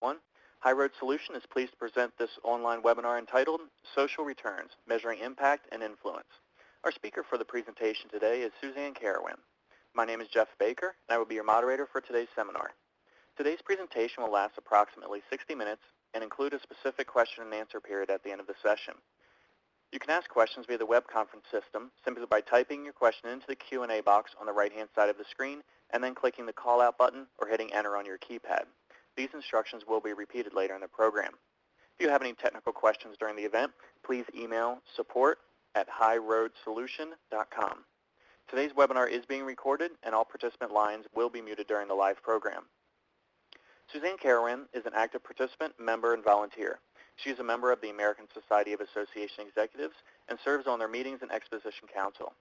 One, HighRoad Solution is pleased to present this online webinar entitled Social Returns, Measuring Impact and Influence. Our speaker for the presentation today is Suzanne Carowin. My name is Jeff Baker, and I will be your moderator for today's seminar. Today's presentation will last approximately 60 minutes and include a specific question and answer period at the end of the session. You can ask questions via the web conference system simply by typing your question into the Q&A box on the right-hand side of the screen and then clicking the call-out button or hitting enter on your keypad. These instructions will be repeated later in the program. If you have any technical questions during the event, please email support@highroadsolution.com. Today's webinar is being recorded, and all participant lines will be muted during the live program. Suzanne Carowin is an active participant, member, and volunteer. She is a member of the American Society of Association Executives and serves on their Meetings and Exposition Council.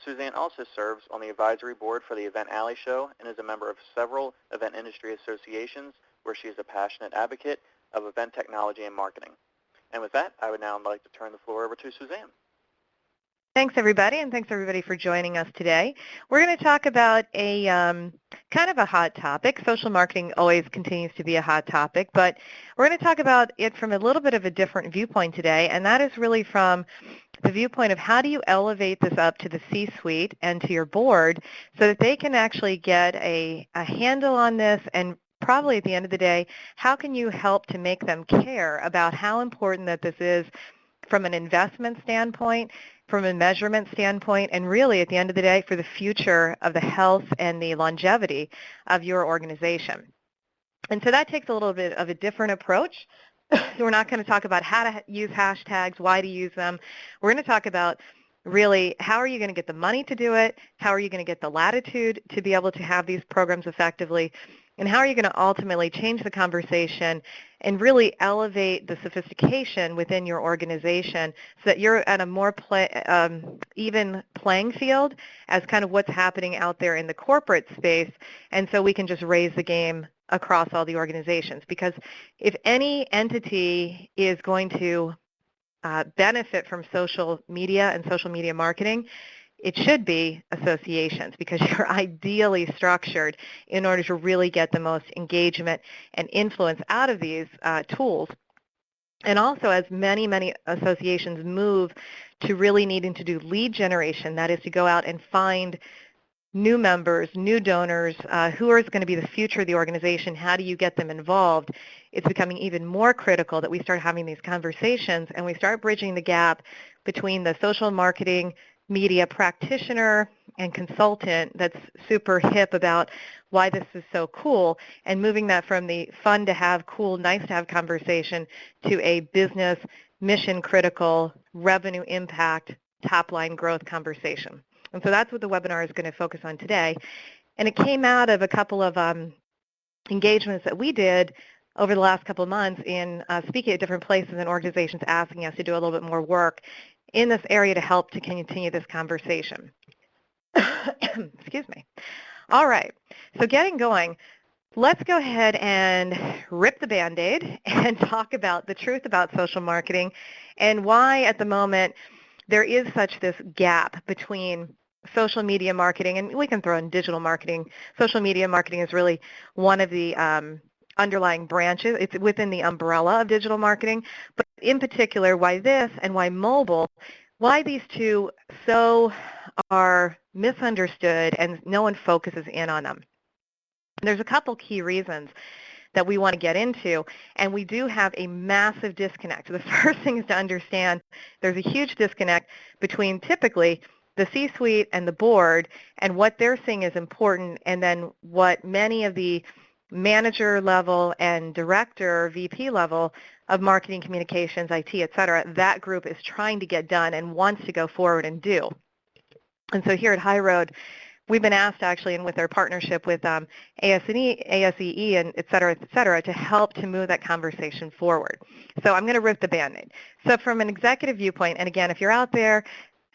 Suzanne also serves on the advisory board for the Event Alley Show and is a member of several event industry associations where she is a passionate advocate of event technology and marketing. And with that, I would now like to turn the floor over to Suzanne. Thanks, everybody, and thanks, everybody, for joining us today. We're going to talk about a kind of a hot topic. Social marketing always continues to be a hot topic, but we're going to talk about it from a little bit of a different viewpoint today, and that is really from the viewpoint of how do you elevate this up to the C-suite and to your board so that they can actually get a handle on this, and probably at the end of the day, how can you help to make them care about how important that this is from an investment standpoint, from a measurement standpoint, and really at the end of the day for the future of the health and the longevity of your organization. And so that takes a little bit of a different approach. We're not going to talk about how to use hashtags, why to use them. We're going to talk about really how are you going to get the money to do it, how are you going to get the latitude to be able to have these programs effectively, and how are you going to ultimately change the conversation and really elevate the sophistication within your organization so that you're at a more even playing field as kind of what's happening out there in the corporate space, and so we can just raise the game across all the organizations. Because if any entity is going to benefit from social media and social media marketing, it should be associations, because you're ideally structured in order to really get the most engagement and influence out of these tools. And also, as many, many associations move to really needing to do lead generation, that is to go out and find new members, new donors, who are going to be the future of the organization, how do you get them involved, it's becoming even more critical that we start having these conversations and we start bridging the gap between the social marketing media practitioner and consultant that's super hip about why this is so cool, and moving that from the fun to have, cool, nice to have conversation to a business, mission critical, revenue impact, top line growth conversation. And so that's what the webinar is going to focus on today. And it came out of a couple of engagements that we did over the last couple of months in speaking at different places and organizations asking us to do a little bit more work in this area to help to continue this conversation. Excuse me. All right, so getting going, let's go ahead and rip the Band-Aid and talk about the truth about social marketing and why at the moment there is such this gap between social media marketing, and we can throw in digital marketing. Social media marketing is really one of the underlying branches. It's within the umbrella of digital marketing, but in particular why this and why mobile, why these two so are misunderstood and no one focuses in on them. And there's a couple key reasons that we want to get into, and we do have a massive disconnect. So the first thing is to understand there's a huge disconnect between typically the C-suite and the board and what they're seeing is important, and then what many of the manager level and director, VP level of marketing, communications, IT, et cetera, that group is trying to get done and wants to go forward and do. And so here at HighRoad, we've been asked actually, and with our partnership with ASEE and et cetera, to help to move that conversation forward. So I'm going to rip the Band-Aid. So from an executive viewpoint, and again, if you're out there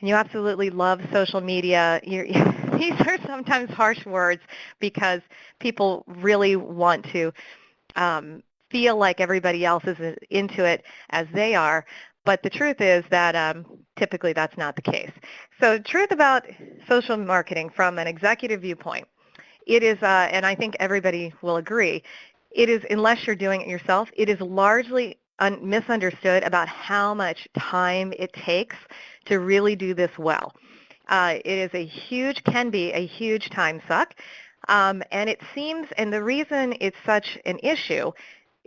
and you absolutely love social media, these are sometimes harsh words because people really want to feel like everybody else is into it as they are. But the truth is that typically that's not the case. So the truth about social marketing from an executive viewpoint, it is, and I think everybody will agree, it is, unless you're doing it yourself, it is largely misunderstood about how much time it takes to really do this well. It is can be a huge time suck, and it seems, and the reason it's such an issue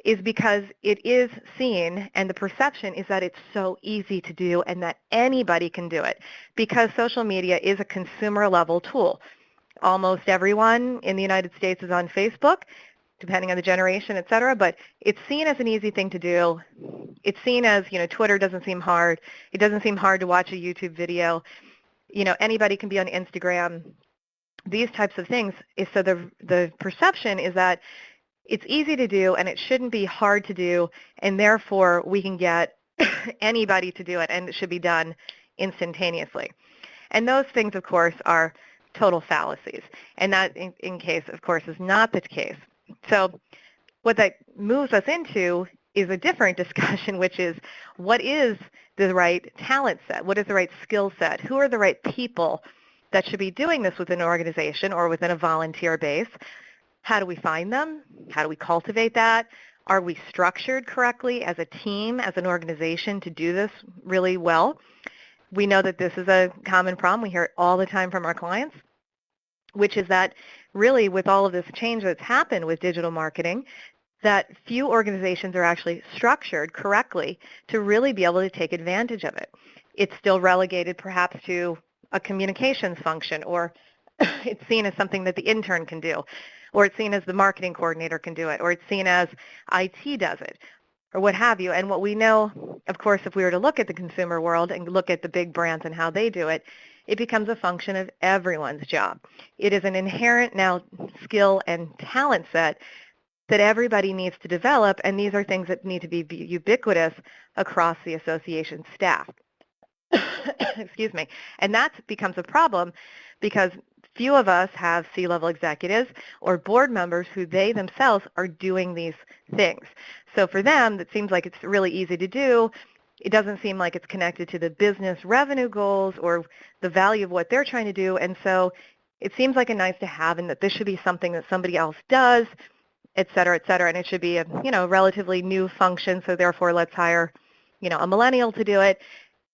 is because it is seen, and the perception is that it's so easy to do and that anybody can do it, because social media is a consumer-level tool. Almost everyone in the United States is on Facebook, depending on the generation, et cetera, but it's seen as an easy thing to do. It's seen as, Twitter doesn't seem hard. It doesn't seem hard to watch a YouTube video. Anybody can be on Instagram. These types of things. So the perception is that it's easy to do and it shouldn't be hard to do, and therefore we can get anybody to do it and it should be done instantaneously. And those things, of course, are total fallacies. And that, in case, of course, is not the case. So what that moves us into is a different discussion, which is what is the right talent set? What is the right skill set? Who are the right people that should be doing this within an organization or within a volunteer base? How do we find them? How do we cultivate that? Are we structured correctly as a team, as an organization to do this really well? We know that this is a common problem. We hear it all the time from our clients, which is that really with all of this change that's happened with digital marketing, that few organizations are actually structured correctly to really be able to take advantage of it. It's still relegated perhaps to a communications function, or it's seen as something that the intern can do, or it's seen as the marketing coordinator can do it, or it's seen as IT does it, or what have you. And what we know, of course, if we were to look at the consumer world and look at the big brands and how they do it, it becomes a function of everyone's job. It is an inherent now skill and talent set that everybody needs to develop, and these are things that need to be ubiquitous across the association staff. Excuse me. And that becomes a problem because few of us have C-level executives or board members who they themselves are doing these things. So for them, it seems like it's really easy to do. It doesn't seem like it's connected to the business revenue goals or the value of what they're trying to do. And so it seems like a nice to have, and that this should be something that somebody else does, et cetera, and it should be a relatively new function. So therefore, let's hire a millennial to do it,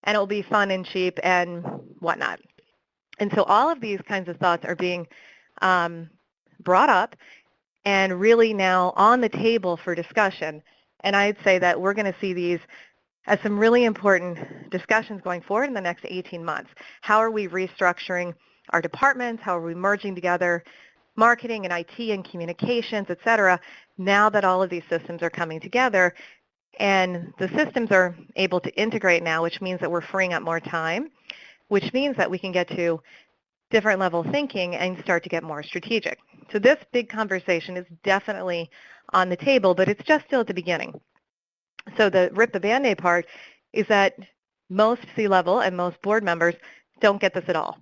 and it will be fun and cheap and whatnot. And so all of these kinds of thoughts are being brought up and really now on the table for discussion. And I'd say that we're going to see these as some really important discussions going forward in the next 18 months. How are we restructuring our departments? How are we merging together marketing and IT and communications, et cetera, now that all of these systems are coming together? And the systems are able to integrate now, which means that we're freeing up more time, which means that we can get to different level thinking and start to get more strategic. So this big conversation is definitely on the table, but it's just still at the beginning. So the rip the Band-Aid part is that most C-level and most board members don't get this at all.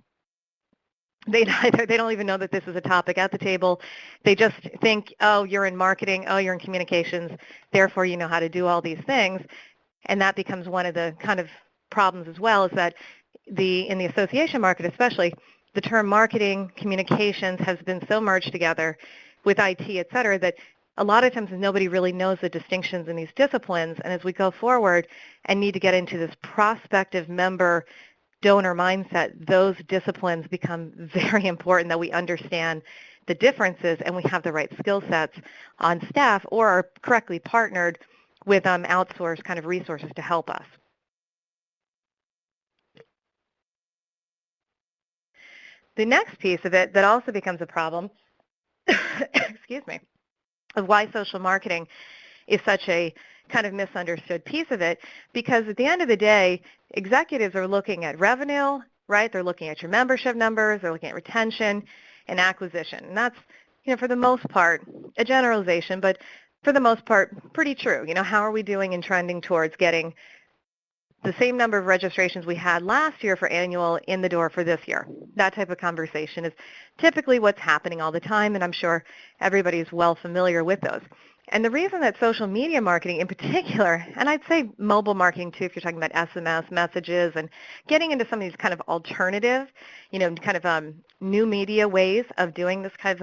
They don't even know that this is a topic at the table. They just think, oh, you're in marketing, oh, you're in communications, therefore you know how to do all these things. And that becomes one of the kind of problems as well, is that in the association market especially, the term marketing, communications has been so merged together with IT, et cetera, that a lot of times nobody really knows the distinctions in these disciplines. And as we go forward and need to get into this prospective member donor mindset, those disciplines become very important, that we understand the differences and we have the right skill sets on staff or are correctly partnered with outsourced kind of resources to help us. The next piece of it that also becomes a problem, excuse me, of why social marketing is such a kind of misunderstood piece of it, because at the end of the day, executives are looking at revenue, right? They're looking at your membership numbers, they're looking at retention and acquisition. And that's, for the most part, a generalization, but for the most part, pretty true. How are we doing in trending towards getting the same number of registrations we had last year for annual in the door for this year? That type of conversation is typically what's happening all the time, and I'm sure everybody's well familiar with those. And the reason that social media marketing in particular, and I'd say mobile marketing too, if you're talking about SMS messages and getting into some of these kind of alternative, kind of new media ways of doing this type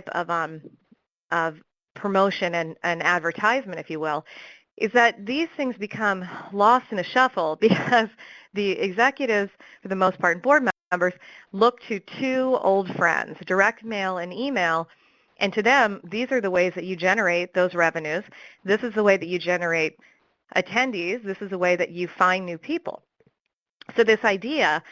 of promotion and advertisement, if you will, is that these things become lost in the shuffle because the executives, for the most part, and board members look to two old friends, direct mail and email, and to them, these are the ways that you generate those revenues. This is the way that you generate attendees. This is the way that you find new people. So this idea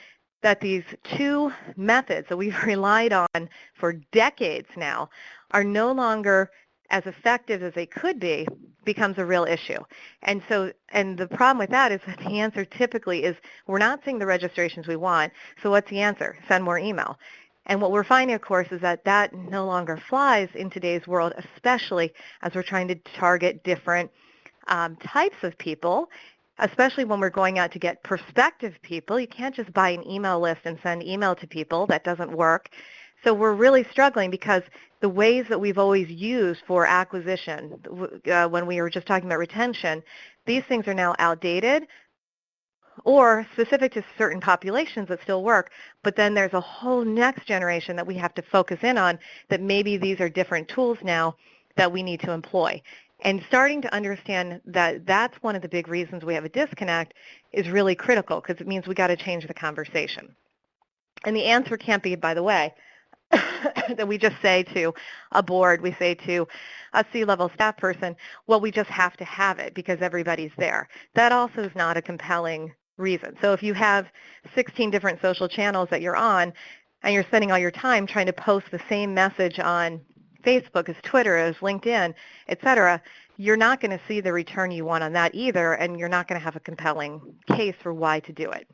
that these two methods that we've relied on for decades now are no longer as effective as they could be becomes a real issue. And the problem with that is that the answer typically is we're not seeing the registrations we want, so what's the answer? Send more email. And what we're finding, of course, is that that no longer flies in today's world, especially as we're trying to target different types of people, especially when we're going out to get prospective people. You can't just buy an email list and send email to people. That doesn't work. So we're really struggling because the ways that we've always used for acquisition, when we were just talking about retention, these things are now outdated or specific to certain populations that still work, but then there's a whole next generation that we have to focus in on that maybe these are different tools now that we need to employ. And starting to understand that that's one of the big reasons we have a disconnect is really critical because it means we got to change the conversation. And the answer can't be, by the way, that we just say to a board, we say to a C-level staff person, well, we just have to have it because everybody's there. That also is not a compelling reason. So if you have 16 different social channels that you're on and you're spending all your time trying to post the same message on Facebook as Twitter, as LinkedIn, et cetera, you're not going to see the return you want on that either, and you're not going to have a compelling case for why to do it.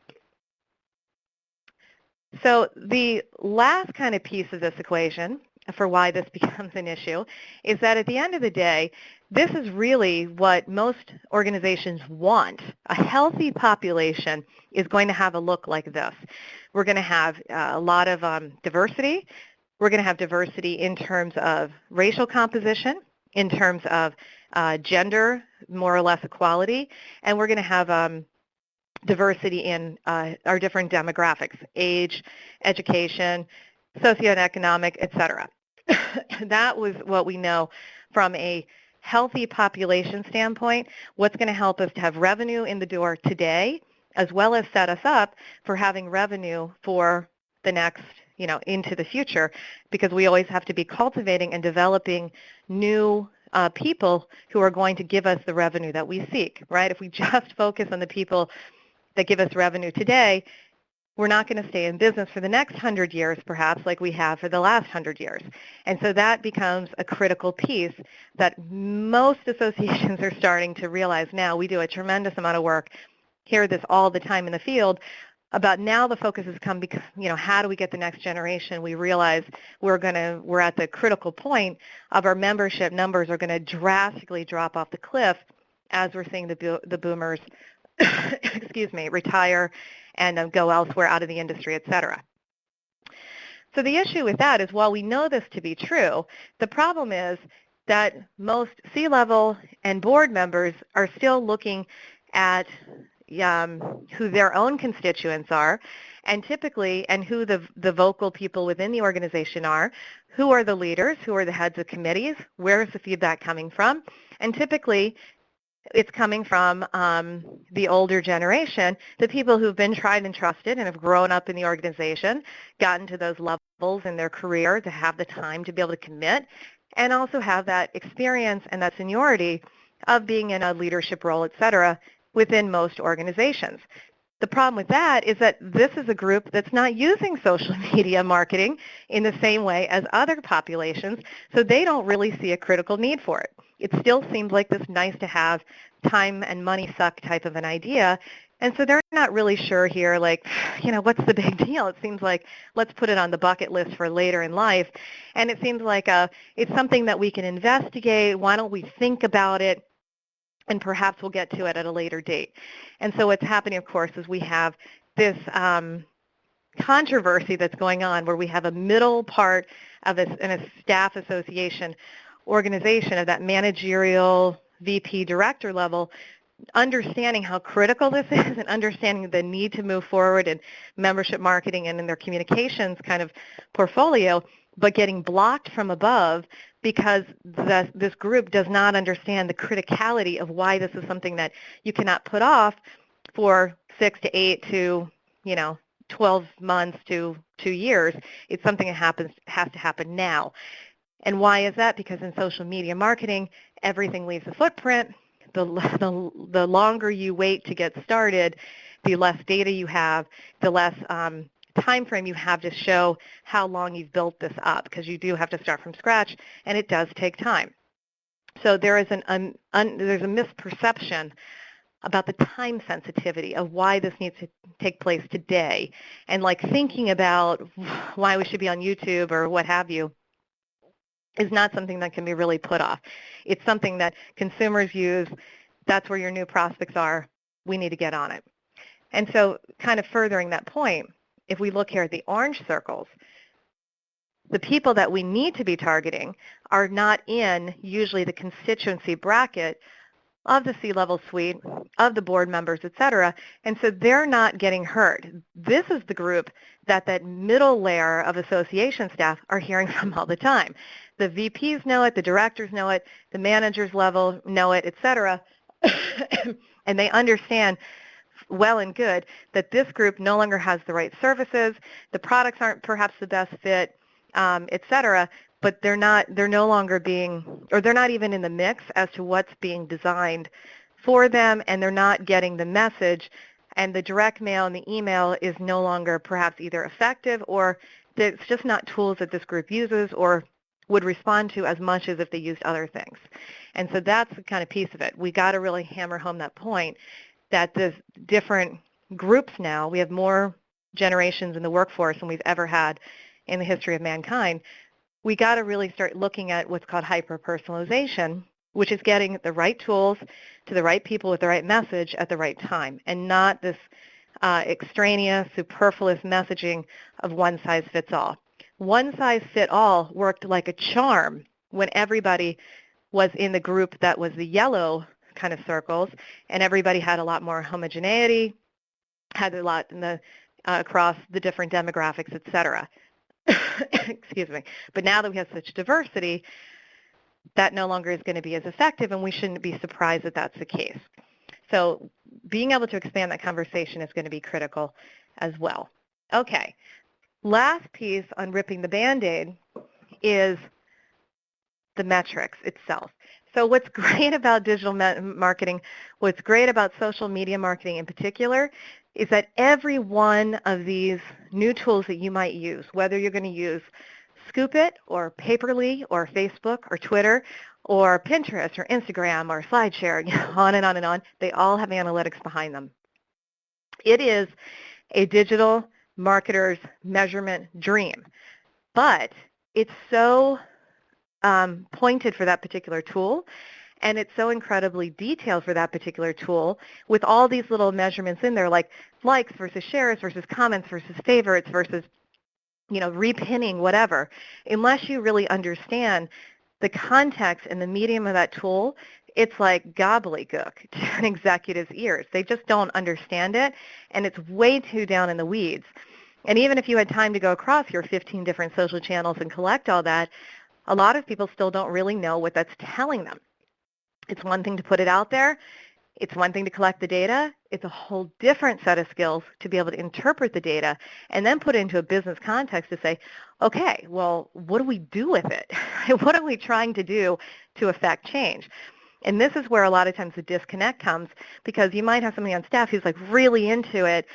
So the last kind of piece of this equation for why this becomes an issue is that at the end of the day, this is really what most organizations want. A healthy population is going to have a look like this. We're going to have a lot of diversity. We're going to have diversity in terms of racial composition, in terms of gender, more or less equality, and we're going to have diversity in our different demographics, age, education, socioeconomic, et cetera. That was what we know from a healthy population standpoint, what's going to help us to have revenue in the door today, as well as set us up for having revenue for the next, into the future, because we always have to be cultivating and developing new people who are going to give us the revenue that we seek, right? If we just focus on the people that give us revenue today, we're not going to stay in business for the next 100 years, perhaps, like we have for the last 100 years. And so that becomes a critical piece that most associations are starting to realize now. We do a tremendous amount of work, hear this all the time in the field, about now the focus has come because, how do we get the next generation? We realize we're at the critical point of our membership numbers are going to drastically drop off the cliff as we're seeing the boomers retire and go elsewhere out of the industry, et cetera. So the issue with that is while we know this to be true, the problem is that most C-level and board members are still looking at who their own constituents are, and typically, and who the vocal people within the organization are, who are the leaders, who are the heads of committees, where is the feedback coming from, and typically, it's coming from the older generation, the people who've been tried and trusted and have grown up in the organization, gotten to those levels in their career to have the time to be able to commit, and also have that experience and that seniority of being in a leadership role, et cetera, within most organizations. The problem with that is that this is a group that's not using social media marketing in the same way as other populations, so they don't really see a critical need for it. It still seems like this nice to have time and money suck type of an idea, and so they're not really sure here, like, what's the big deal? It seems like let's put it on the bucket list for later in life, and it seems like it's something that we can investigate. Why don't we think about it? And perhaps we'll get to it at a later date. And so what's happening, of course, is we have this controversy that's going on where we have a middle part of in a staff association organization of that managerial VP director level understanding how critical this is and understanding the need to move forward in membership marketing and in their communications kind of portfolio, but getting blocked from above because this group does not understand the criticality of why this is something that you cannot put off for 6 to 8 to, 12 months to 2 years. It's something that has to happen now. And why is that? Because in social media marketing, everything leaves a footprint. The longer you wait to get started, the less data you have, the less time frame you have to show how long you've built this up, because you do have to start from scratch, and it does take time. So there is there's a misperception about the time sensitivity of why this needs to take place today, and like thinking about why we should be on YouTube or what have you is not something that can be really put off. It's something that consumers use. That's where your new prospects are. We need to get on it. And so kind of furthering that point, if we look here at the orange circles, the people that we need to be targeting are not in usually the constituency bracket of the C-level suite, of the board members, et cetera, and so they're not getting heard. This is the group that middle layer of association staff are hearing from all the time. The VPs know it, the directors know it, the managers level know it, et cetera, and they understand well and good that this group no longer has the right services, the products aren't perhaps the best fit, et cetera, but they're no longer they're not even in the mix as to what's being designed for them, and they're not getting the message, and the direct mail and the email is no longer perhaps either effective, or it's just not tools that this group uses or would respond to as much as if they used other things. And so that's the kind of piece of it. We got to really hammer home that point that the different groups now, we have more generations in the workforce than we've ever had in the history of mankind. We got to really start looking at what's called hyper-personalization, which is getting the right tools to the right people with the right message at the right time, and not this extraneous, superfluous messaging of one size fits all. One size fit all worked like a charm when everybody was in the group that was the yellow kind of circles, and everybody had a lot more homogeneity, had a lot in the across the different demographics, et cetera. Excuse me. But now that we have such diversity, that no longer is going to be as effective, and we shouldn't be surprised that that's the case. So being able to expand that conversation is going to be critical as well. Okay. Last piece on ripping the Band-Aid is the metrics itself. So what's great about digital marketing, what's great about social media marketing in particular, is that every one of these new tools that you might use, whether you're going to use Scoop It or Paperly or Facebook or Twitter or Pinterest or Instagram or SlideShare, on and on and on, they all have analytics behind them. It is a digital marketer's measurement dream, but it's so pointed for that particular tool, and it's so incredibly detailed for that particular tool with all these little measurements in there, like likes versus shares versus comments versus favorites versus, repinning, whatever. Unless you really understand the context and the medium of that tool, it's like gobbledygook to an executive's ears. They just don't understand it, and it's way too down in the weeds. And even if you had time to go across your 15 different social channels and collect all that, a lot of people still don't really know what that's telling them. It's one thing to put it out there. It's one thing to collect the data. It's a whole different set of skills to be able to interpret the data and then put it into a business context to say, okay, well, what do we do with it? What are we trying to do to affect change? And this is where a lot of times the disconnect comes, because you might have somebody on staff who's like really into it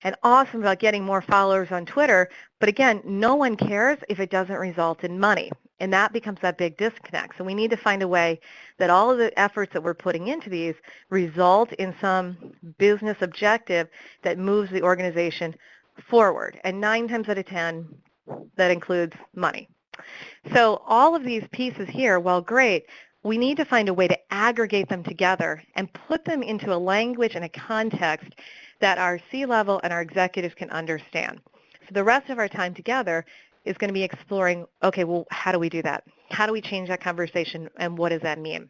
and awesome about getting more followers on Twitter, but again, no one cares if it doesn't result in money. And that becomes that big disconnect. So we need to find a way that all of the efforts that we're putting into these result in some business objective that moves the organization forward. And 9 times out of 10, that includes money. So all of these pieces here, while great, we need to find a way to aggregate them together and put them into a language and a context that our C-level and our executives can understand. So the rest of our time together is going to be exploring, okay, well, how do we do that? How do we change that conversation, and what does that mean?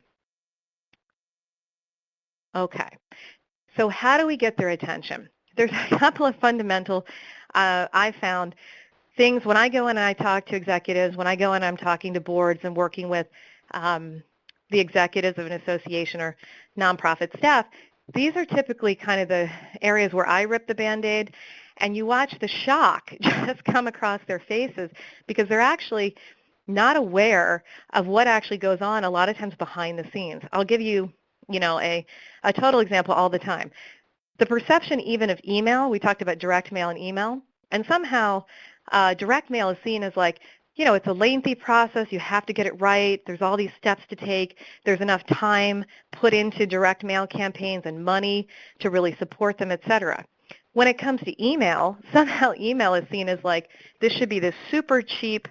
Okay. So how do we get their attention? There's a couple of fundamental, I found, things when I go in and I talk to executives, when I go in and I'm talking to boards and working with the executives of an association or nonprofit staff, these are typically kind of the areas where I rip the Band-Aid, and you watch the shock just come across their faces because they're actually not aware of what actually goes on a lot of times behind the scenes. I'll give you, a total example all the time. The perception even of email, we talked about direct mail and email, and somehow direct mail is seen as like, it's a lengthy process, you have to get it right, there's all these steps to take, there's enough time put into direct mail campaigns and money to really support them, et cetera. When it comes to email, somehow email is seen as like, this should be this super cheap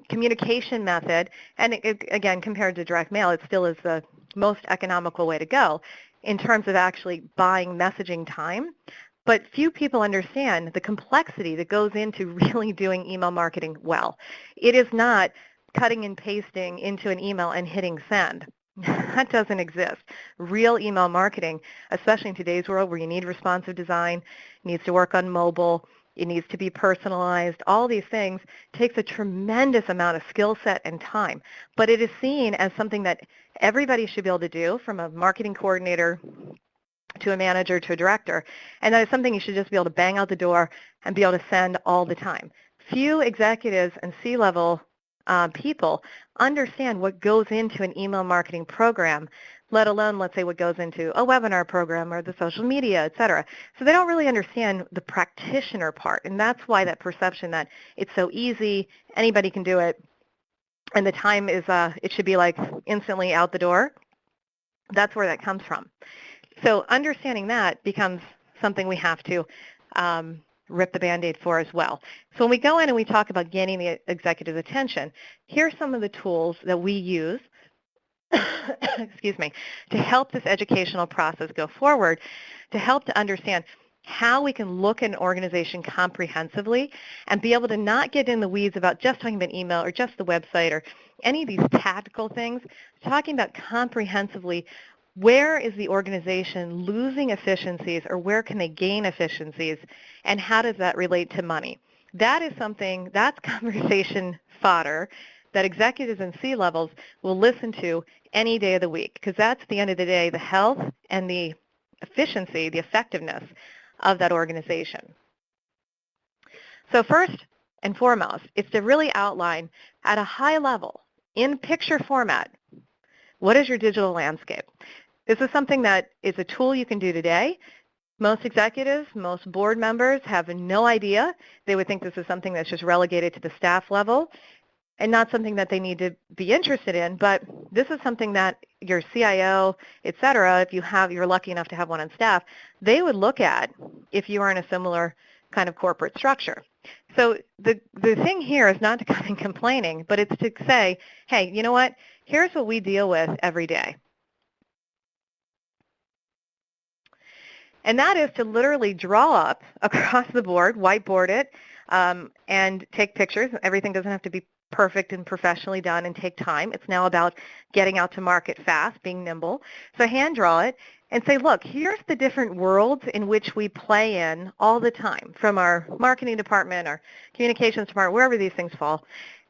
communication method, and again, compared to direct mail, it still is the most economical way to go in terms of actually buying messaging time. But few people understand the complexity that goes into really doing email marketing well. It is not cutting and pasting into an email and hitting send. That doesn't exist. Real email marketing, especially in today's world where you need responsive design, needs to work on mobile, it needs to be personalized, all these things takes a tremendous amount of skill set and time. But it is seen as something that everybody should be able to do, from a marketing coordinator to a manager to a director, and that is something you should just be able to bang out the door and be able to send all the time. Few executives and C-level people understand what goes into an email marketing program, let alone, let's say, what goes into a webinar program or the social media, et cetera. So they don't really understand the practitioner part, and that's why that perception that it's so easy, anybody can do it, and the time is, it should be like instantly out the door, that's where that comes from. So understanding that becomes something we have to rip the Band-Aid for as well. So when we go in and we talk about gaining the executive's attention, here's some of the tools that we use excuse me, to help this educational process go forward, to help to understand how we can look at an organization comprehensively and be able to not get in the weeds about just talking about email or just the website or any of these tactical things, talking about comprehensively where is the organization losing efficiencies or where can they gain efficiencies, and how does that relate to money. That is something, that's conversation fodder that executives and C-levels will listen to any day of the week, because that's, at the end of the day, the health and the efficiency, the effectiveness of that organization. So first and foremost, it's to really outline at a high level, in picture format, what is your digital landscape? This is something that is a tool you can do today. Most executives, most board members have no idea. They would think this is something that's just relegated to the staff level and not something that they need to be interested in, but this is something that your CIO, et cetera, if you're lucky enough to have one on staff, they would look at if you are in a similar kind of corporate structure. So the thing here is not to come in complaining, but it's to say, hey, you know what? Here's what we deal with every day. And that is to literally draw up across the board, whiteboard it, and take pictures. Everything doesn't have to be perfect and professionally done and take time. It's now about getting out to market fast, being nimble. So hand draw it and say, look, here's the different worlds in which we play in all the time, from our marketing department, our communications department, wherever these things fall.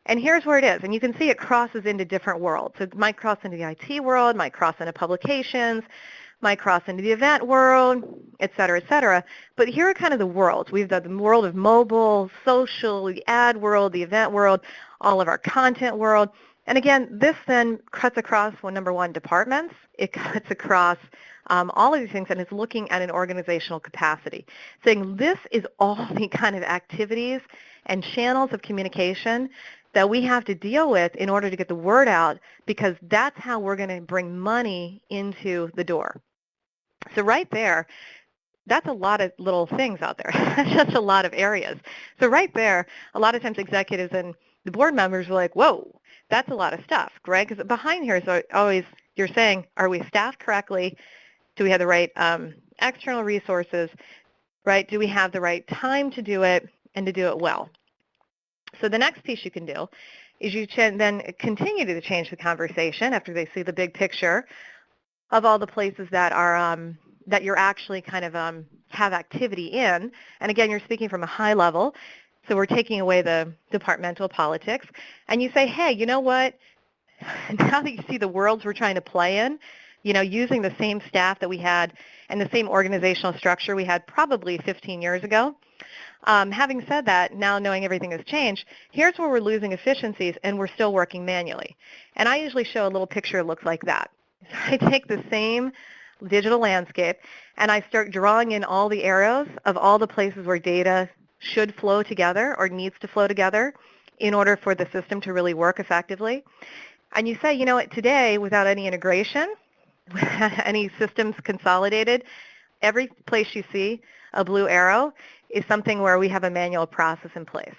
And here's where it is. And you can see it crosses into different worlds. It might cross into the IT world, might cross into publications, might cross into the event world, et cetera, et cetera. But here are kind of the worlds. We've got the world of mobile, social, the ad world, the event world, all of our content world. And again, this then cuts across, well, number one, departments. It cuts across all of these things, and it's looking at an organizational capacity, saying this is all the kind of activities and channels of communication that we have to deal with in order to get the word out, because that's how we're going to bring money into the door. So right there, that's a lot of little things out there. That's just a lot of areas. So right there, a lot of times executives and the board members are like, whoa, that's a lot of stuff, right? Because behind here is always, you're saying, are we staffed correctly? Do we have the right external resources, right? Do we have the right time to do it and to do it well? So the next piece you can do is you can then continue to change the conversation after they see the big picture of all the places that are that you're actually kind of have activity in. And again, you're speaking from a high level, so we're taking away the departmental politics. And you say, hey, you know what? Now that you see the worlds we're trying to play in, using the same staff that we had and the same organizational structure we had probably 15 years ago. Having said that, now knowing everything has changed, here's where we're losing efficiencies and we're still working manually. And I usually show a little picture that looks like that. I take the same digital landscape and I start drawing in all the arrows of all the places where data should flow together or needs to flow together in order for the system to really work effectively. And you say, you know what, today, without any integration, any systems consolidated, every place you see a blue arrow is something where we have a manual process in place.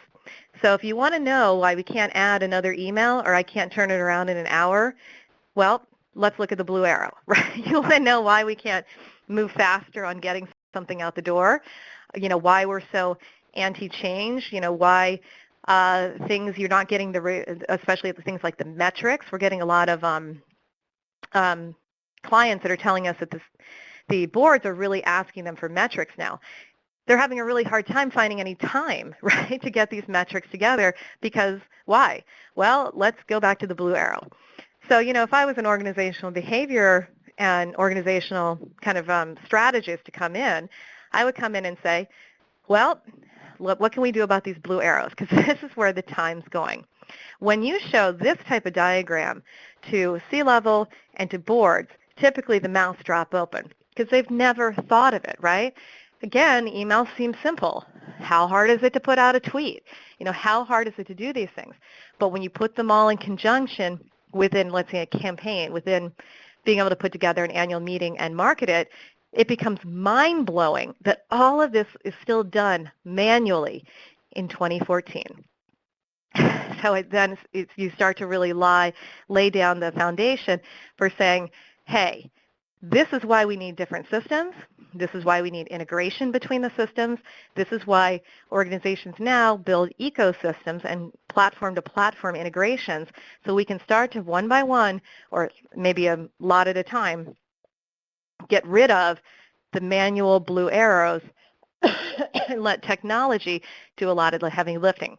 So if you want to know why we can't add another email or I can't turn it around in an hour, well, let's look at the blue arrow, right? You want to know why we can't move faster on getting something out the door, why we're so anti-change, why things you're not getting especially the things like the metrics. We're getting a lot of clients that are telling us that the boards are really asking them for metrics now. They're having a really hard time finding any time, right, to get these metrics together because why? Well, let's go back to the blue arrow. So, if I was an organizational behavior and organizational kind of strategist to come in, I would come in and say, well, what can we do about these blue arrows? Because this is where the time's going. When you show this type of diagram to C-level and to boards, typically the mouths drop open because they've never thought of it, right? Again, email seems simple. How hard is it to put out a tweet? How hard is it to do these things? But when you put them all in conjunction within, let's say, a campaign, within being able to put together an annual meeting and market it, it becomes mind-blowing that all of this is still done manually in 2014. So you start to really lay down the foundation for saying, hey, this is why we need different systems. This is why we need integration between the systems. This is why organizations now build ecosystems and platform-to-platform integrations so we can start to one by one, or maybe a lot at a time, get rid of the manual blue arrows and let technology do a lot of the heavy lifting.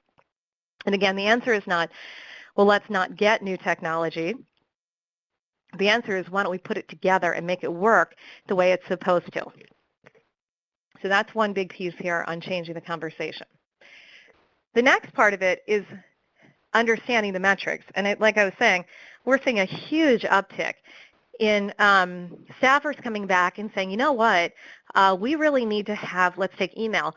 And again, the answer is not, well, let's not get new technology. The answer is, why don't we put it together and make it work the way it's supposed to? So that's one big piece here on changing the conversation. The next part of it is understanding the metrics. And like I was saying, we're seeing a huge uptick in staffers coming back and saying, you know what, we really need to have, let's take email.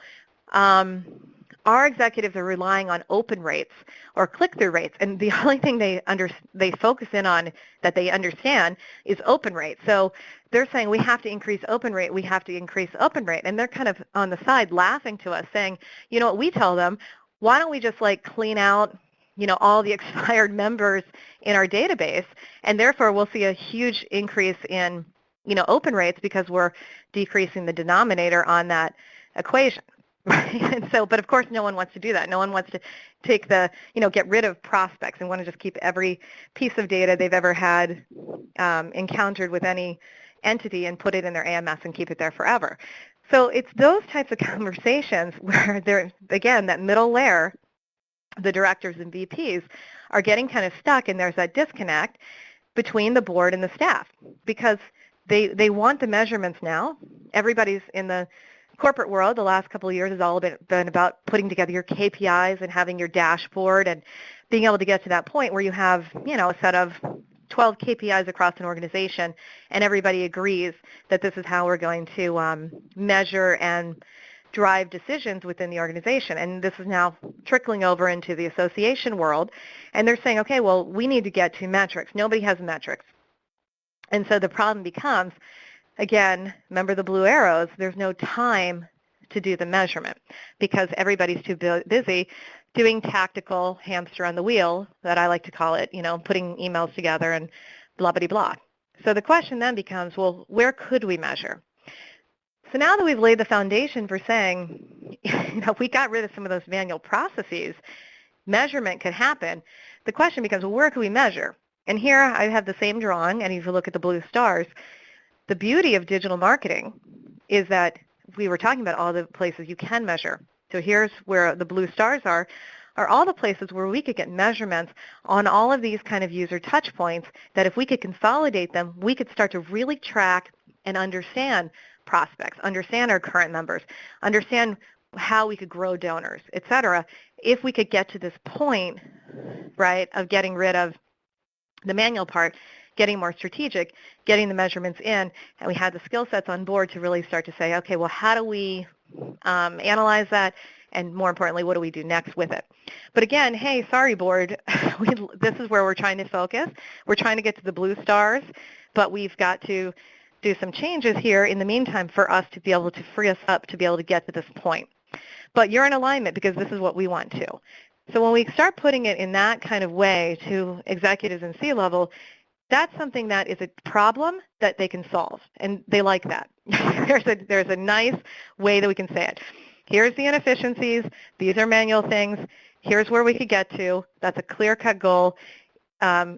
Our executives are relying on open rates or click-through rates, and the only thing they focus in on that they understand is open rate. So they're saying we have to increase open rate, we have to increase open rate, and they're kind of on the side laughing to us saying, you know what, we tell them, why don't we just clean out all the expired members in our database, and therefore we'll see a huge increase in open rates because we're decreasing the denominator on that equation. Right? And so, but of course no one wants to do that. No one wants to take get rid of prospects and want to just keep every piece of data they've ever had encountered with any entity and put it in their AMS and keep it there forever. So it's those types of conversations where they're, again, that middle layer, the directors and VPs, are getting kind of stuck, and there's that disconnect between the board and the staff because they want the measurements now. Everybody's in the corporate world, the last couple of years has all been about putting together your KPIs and having your dashboard and being able to get to that point where you have, a set of 12 KPIs across an organization and everybody agrees that this is how we're going to measure and drive decisions within the organization. And this is now trickling over into the association world. And they're saying, okay, well, we need to get to metrics. Nobody has metrics. And so the problem becomes, again, remember the blue arrows, there's no time to do the measurement because everybody's too busy doing tactical hamster on the wheel, that I like to call it, putting emails together and blah, blah, blah. So the question then becomes, well, where could we measure? So now that we've laid the foundation for saying, we got rid of some of those manual processes, measurement could happen, the question becomes, well, where can we measure? And here I have the same drawing, and if you look at the blue stars, The beauty of digital marketing is that we were talking about all the places you can measure. So here's where the blue stars are all the places where we could get measurements on all of these kind of user touch points that if we could consolidate them, we could start to really track and understand prospects, understand our current members, understand how we could grow donors, et cetera, if we could get to this point, right, of getting rid of the manual part, getting more strategic, getting the measurements in, and we had the skill sets on board to really start to say, okay, well, how do we analyze that, and more importantly, what do we do next with it? But again, hey, sorry, board, this is where we're trying to focus. We're trying to get to the blue stars, but we've got to do some changes here in the meantime for us to be able to free us up to be able to get to this point. But you're in alignment because this is what we want to. So when we start putting it in that kind of way to executives and C-level, that's something that is a problem that they can solve, and they like that. There's a nice way that we can say it. Here's the inefficiencies. These are manual things. Here's where we could get to. That's a clear-cut goal.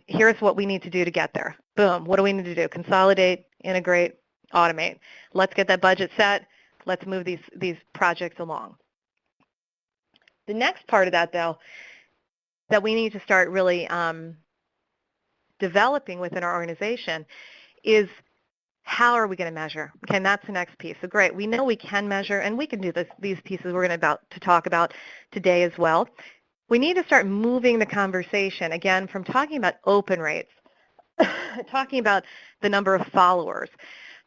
Here's what we need to do to get there. Boom. What do we need to do? Consolidate, integrate, automate. Let's get that budget set. Let's move these projects along. The next part of that, though, that we need to start really developing within our organization is how are we going to measure? Okay, and that's the next piece. So great, we know we can measure, and we can do these pieces we're going to talk about today as well. We need to start moving the conversation, again, from talking about open rates, talking about the number of followers,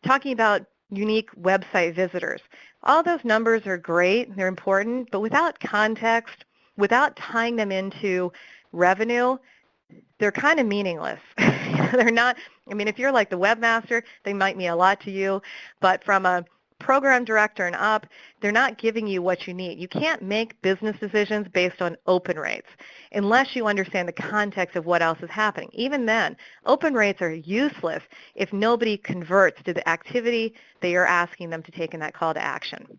talking about unique website visitors. All those numbers are great, they're important, but without context, without tying them into revenue, they're kind of meaningless. They're not, I mean, if you're like the webmaster, they might mean a lot to you, but from a program director and up, they're not giving you what you need. You can't make business decisions based on open rates unless you understand the context of what else is happening. Even then, open rates are useless if nobody converts to the activity that you're asking them to take in that call to action.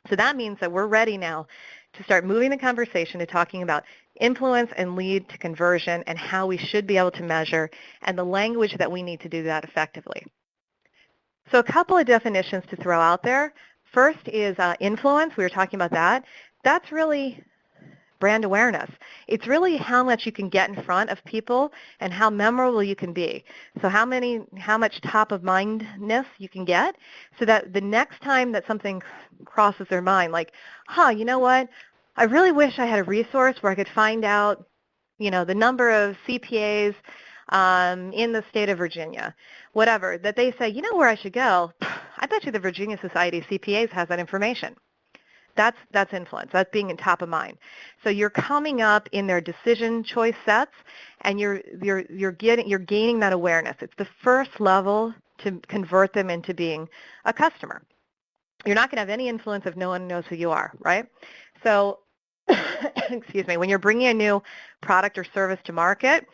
So that means that we're ready now to start moving the conversation to talking about influence and lead to conversion and how we should be able to measure and the language that we need to do that effectively. So a couple of definitions to throw out there. First is influence. We were talking about that. That's really brand awareness. It's really how much you can get in front of people and how memorable you can be. So how much top of mindness you can get so that the next time that something crosses their mind, like, you know what? I really wish I had a resource where I could find out, the number of CPAs in the state of Virginia, whatever, that they say, you know where I should go? I bet you the Virginia Society of CPAs has that information. That's influence. That's being in top of mind. So you're coming up in their decision choice sets, and you're gaining that awareness. It's the first level to convert them into being a customer. You're not going to have any influence if no one knows who you are, right? So, excuse me, when you're bringing a new product or service to market,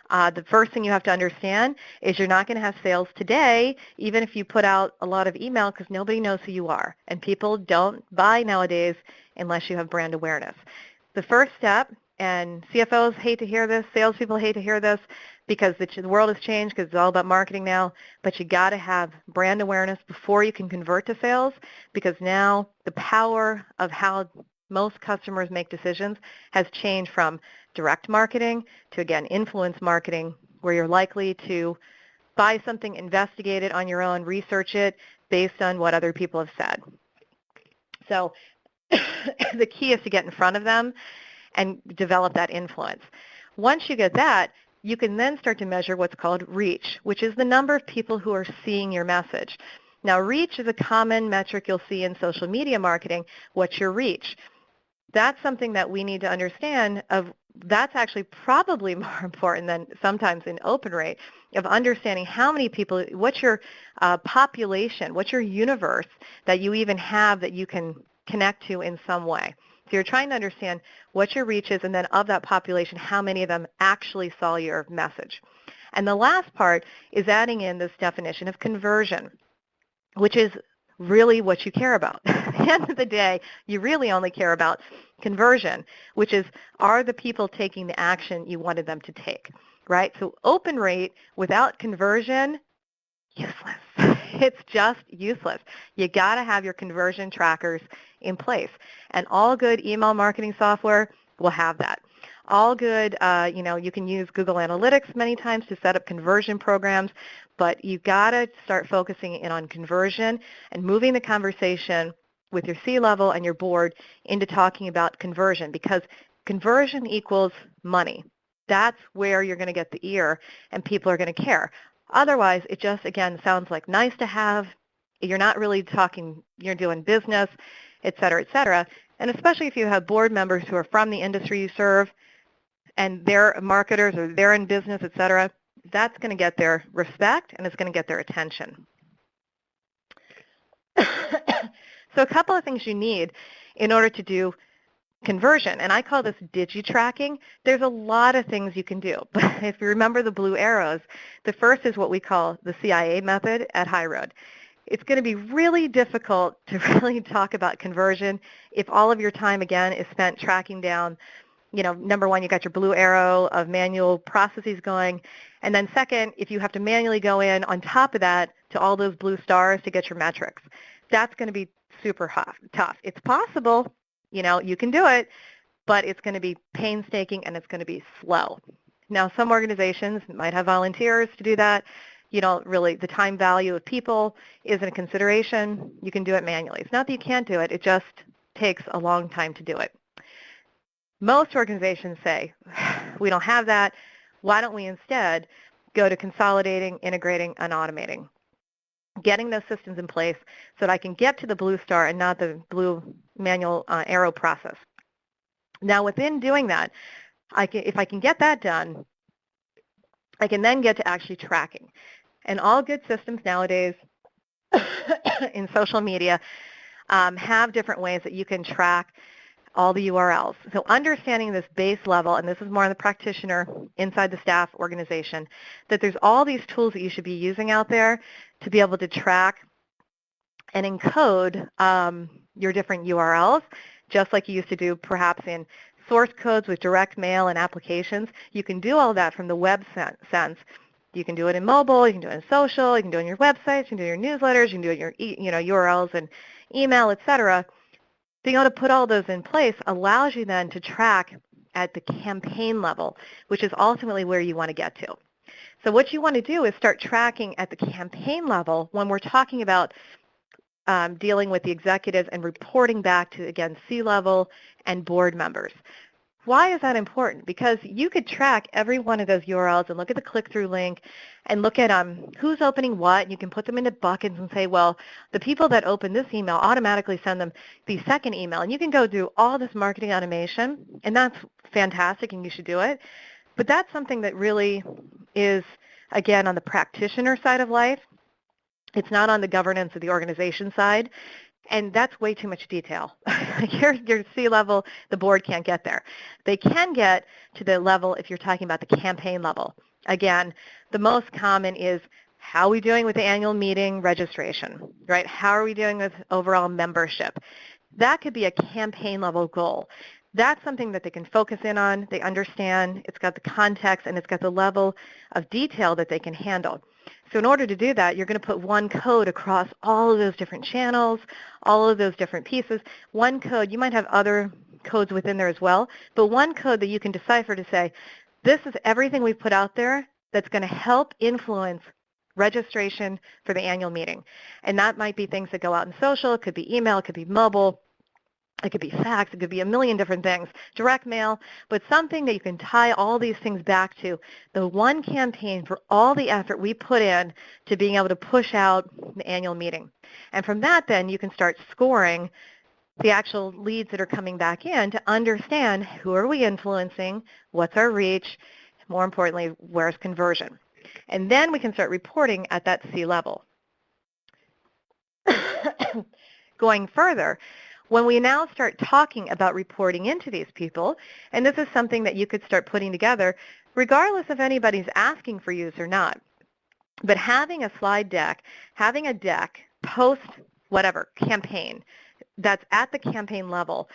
the first thing you have to understand is you're not going to have sales today, even if you put out a lot of email, because nobody knows who you are. And people don't buy nowadays unless you have brand awareness. The first step, and CFOs hate to hear this, salespeople hate to hear this, because the world has changed because it's all about marketing now, but you got to have brand awareness before you can convert to sales, because now the power of how most customers make decisions has changed from direct marketing to, again, influence marketing, where you're likely to buy something, investigate it on your own, research it based on what other people have said. So the key is to get in front of them and develop that influence. Once you get that, you can then start to measure what's called reach, which is the number of people who are seeing your message. Now, reach is a common metric you'll see in social media marketing. What's your reach? That's something that we need to understand. That's actually probably more important than sometimes in open rate, of understanding how many people, what's your population, what's your universe that you even have that you can connect to in some way. So you're trying to understand what your reach is, and then of that population, how many of them actually saw your message. And the last part is adding in this definition of conversion, which is really what you care about. At the end of the day, you really only care about conversion, which is, are the people taking the action you wanted them to take, right? So open rate without conversion, useless. It's just useless. You got to have your conversion trackers in place. And all good email marketing software will have that. All good, you can use Google Analytics many times to set up conversion programs, but you got to start focusing in on conversion and moving the conversation with your C-level and your board into talking about conversion, because conversion equals money. That's where you're going to get the ear and people are going to care. Otherwise, it just, again, sounds like nice to have. You're not really talking, you're doing business, et cetera, et cetera. And especially if you have board members who are from the industry you serve and they're marketers or they're in business, et cetera, that's going to get their respect and it's going to get their attention. So a couple of things you need in order to do conversion, and I call this Digi tracking. There's a lot of things you can do, but if you remember the blue arrows, the first is what we call the CIA method at HighRoad. It's going to be really difficult to really talk about conversion if all of your time, again, is spent tracking down, number one, you got your blue arrow of manual processes going, and then second, if you have to manually go in on top of that to all those blue stars to get your metrics. That's going to be super tough. It's possible, you can do it, but it's going to be painstaking and it's going to be slow. Now, some organizations might have volunteers to do that. Really, the time value of people isn't a consideration. You can do it manually. It's not that you can't do it. It just takes a long time to do it. Most organizations say, we don't have that. Why don't we instead go to consolidating, integrating, and automating? Getting those systems in place so that I can get to the blue star and not the blue manual arrow process. Now, within doing that, if I can get that done, I can then get to actually tracking. And all good systems nowadays in social media have different ways that you can track all the URLs. So understanding this base level, and this is more on the practitioner inside the staff organization, that there's all these tools that you should be using out there to be able to track and encode your different URLs, just like you used to do perhaps in source codes with direct mail and applications. You can do all that from the web sense. You can do it in mobile, you can do it in social, you can do it in your websites, you can do it in your newsletters, you can do it in your URLs and email, et cetera. Being able to put all those in place allows you then to track at the campaign level, which is ultimately where you want to get to. So what you want to do is start tracking at the campaign level when we're talking about dealing with the executives and reporting back to, again, C-level and board members. Why is that important? Because you could track every one of those URLs and look at the click-through link and look at who's opening what, and you can put them into buckets and say, well, the people that open this email automatically send them the second email. And you can go do all this marketing automation, and that's fantastic, and you should do it. But that's something that really is, again, on the practitioner side of life. It's not on the governance of the organization side. And that's way too much detail. Your C-level, the board can't get there. They can get to the level if you're talking about the campaign level. Again, the most common is how are we doing with the annual meeting registration, right? How are we doing with overall membership? That could be a campaign level goal. That's something that they can focus in on, they understand, it's got the context, and it's got the level of detail that they can handle. So in order to do that, you're going to put one code across all of those different channels, all of those different pieces. One code, you might have other codes within there as well, but one code that you can decipher to say, this is everything we've put out there that's going to help influence registration for the annual meeting. And that might be things that go out in social, it could be email, it could be mobile, it could be fax, it could be a million different things, direct mail, but something that you can tie all these things back to, the one campaign for all the effort we put in to being able to push out the annual meeting. And from that, then, you can start scoring the actual leads that are coming back in to understand who are we influencing, what's our reach, more importantly, where's conversion. And then we can start reporting at that C level. Going further, when we now start talking about reporting into these people, and this is something that you could start putting together regardless if anybody's asking for use or not, but having a slide deck, having a deck post whatever campaign that's at the campaign level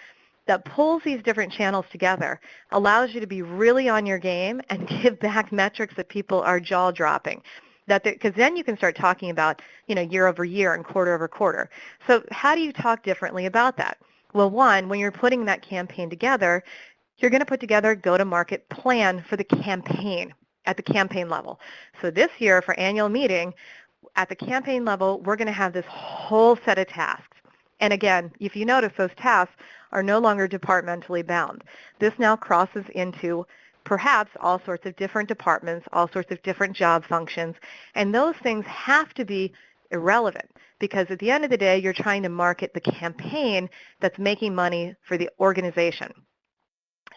that pulls these different channels together allows you to be really on your game and give back metrics that people are jaw-dropping. Because then you can start talking about, year over year and quarter over quarter. So how do you talk differently about that? Well, one, when you're putting that campaign together, you're going to put together a go-to-market plan for the campaign at the campaign level. So this year for annual meeting, at the campaign level, we're going to have this whole set of tasks. And again, if you notice, those tasks are no longer departmentally bound. This now crosses into perhaps all sorts of different departments, all sorts of different job functions, and those things have to be irrelevant because at the end of the day, you're trying to market the campaign that's making money for the organization.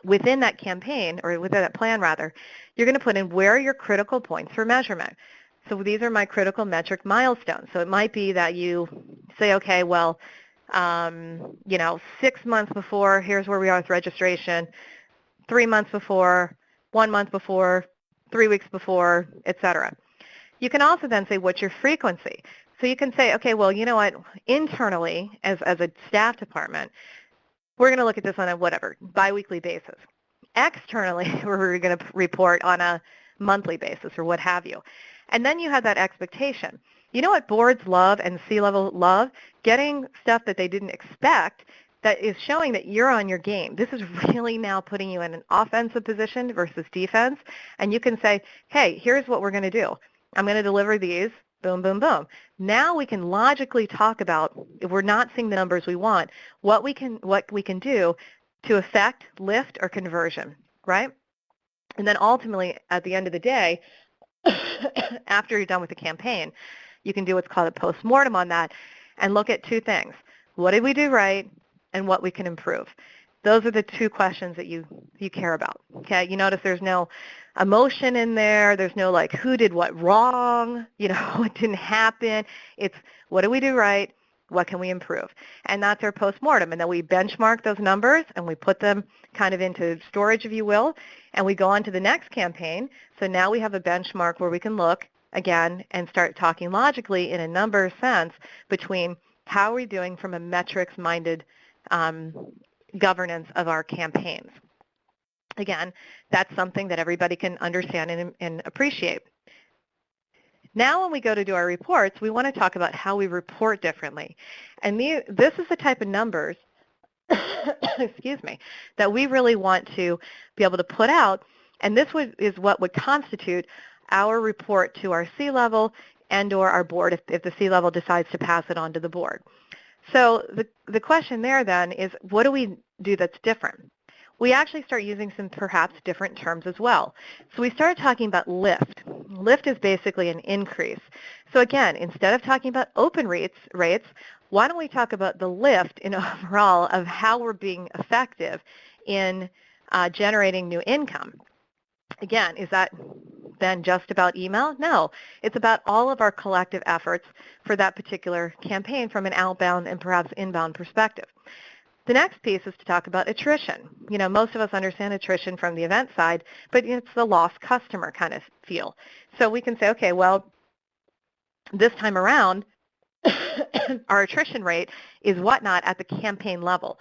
Within that campaign, or within that plan rather, you're going to put in where are your critical points for measurement. So these are my critical metric milestones. So it might be that you say, okay, well, 6 months before, here's where we are with registration, 3 months before, 1 month before, 3 weeks before, etc. You can also then say, what's your frequency? So you can say, okay, well, you know what, internally, as a staff department, we're going to look at this on a biweekly basis. Externally, we're going to report on a monthly basis or what have you. And then you have that expectation. You know what boards love and C-level love? Getting stuff that they didn't expect that is showing that you're on your game. This is really now putting you in an offensive position versus defense. And you can say, hey, here's what we're going to do. I'm going to deliver these, boom, boom, boom. Now we can logically talk about, if we're not seeing the numbers we want, what we can do to affect lift or conversion, right? And then ultimately, at the end of the day, after you're done with the campaign, you can do what's called a post-mortem on that and look at two things. What did we do right and what we can improve? Those are the two questions that you care about, okay? You notice there's no emotion in there. There's no like who did what wrong, what didn't happen. It's what did we do right? What can we improve? And that's our post-mortem. And then we benchmark those numbers and we put them kind of into storage, if you will, and we go on to the next campaign. So now we have a benchmark where we can look again and start talking logically in a number sense between how are we doing from a metrics-minded governance of our campaigns. Again, that's something that everybody can understand and appreciate. Now when we go to do our reports, we want to talk about how we report differently. And this is the type of numbers excuse me, that we really want to be able to put out, and this is what would constitute our report to our C-level and or our board if the C-level decides to pass it on to the board. So the question there then is, what do we do that's different? We actually start using some perhaps different terms as well. So we started talking about lift. Lift is basically an increase. So again, instead of talking about open rates, why don't we talk about the lift in overall of how we're being effective in generating new income? Again, is that then just about email? No, it's about all of our collective efforts for that particular campaign from an outbound and perhaps inbound perspective. The next piece is to talk about attrition. Most of us understand attrition from the event side, but it's the lost customer kind of feel. So we can say, okay, well, this time around, our attrition rate is whatnot at the campaign level.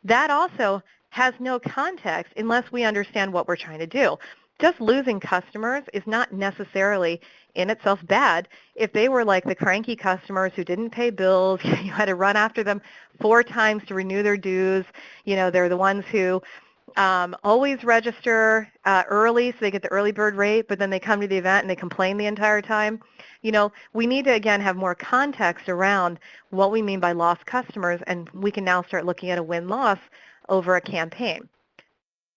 That also has no context unless we understand what we're trying to do. Just losing customers is not necessarily in itself bad. If they were like the cranky customers who didn't pay bills, you had to run after them 4 times to renew their dues. They're the ones who always register early so they get the early bird rate, but then they come to the event and they complain the entire time. We need to, again, have more context around what we mean by lost customers, and we can now start looking at a win-loss over a campaign.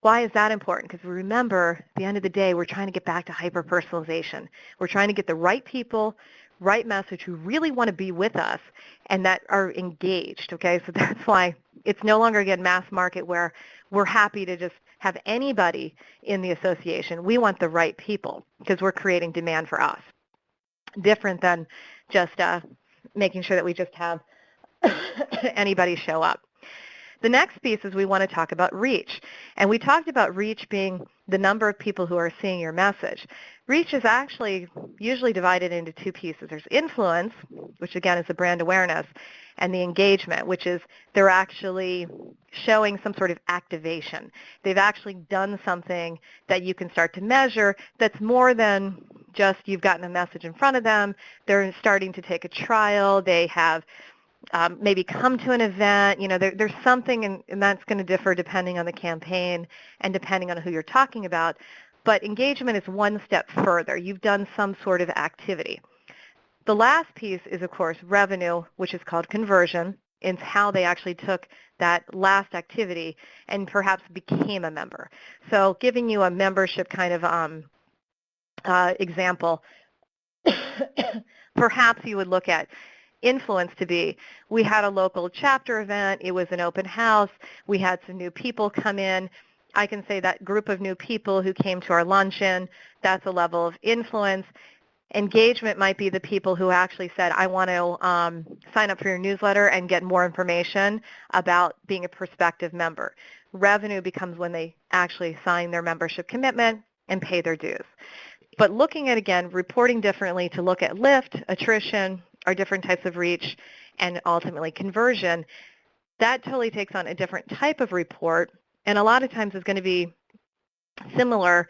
Why is that important? Because remember, at the end of the day, we're trying to get back to hyper-personalization. We're trying to get the right people, right message who really want to be with us and that are engaged, okay? So that's why it's no longer, again, mass market where we're happy to just have anybody in the association. We want the right people because we're creating demand for us. Different than just making sure that we just have anybody show up. The next piece is we want to talk about reach. And we talked about reach being the number of people who are seeing your message. Reach is actually usually divided into two pieces. There's influence, which again is the brand awareness, and the engagement, which is they're actually showing some sort of activation. They've actually done something that you can start to measure that's more than just you've gotten a message in front of them. They're starting to take a trial. They have maybe come to an event. There's something, and that's going to differ depending on the campaign and depending on who you're talking about. But engagement is one step further. You've done some sort of activity. The last piece is, of course, revenue, which is called conversion. It's how they actually took that last activity and perhaps became a member. So giving you a membership kind of example, perhaps you would look at influence to be, we had a local chapter event, it was an open house, we had some new people come in. I can say that group of new people who came to our luncheon, that's a level of influence. Engagement might be the people who actually said, I want to sign up for your newsletter and get more information about being a prospective member. Revenue becomes when they actually sign their membership commitment and pay their dues. But looking at, again, reporting differently to look at lift, attrition, or different types of reach, and ultimately conversion, that totally takes on a different type of report, and a lot of times is going to be similar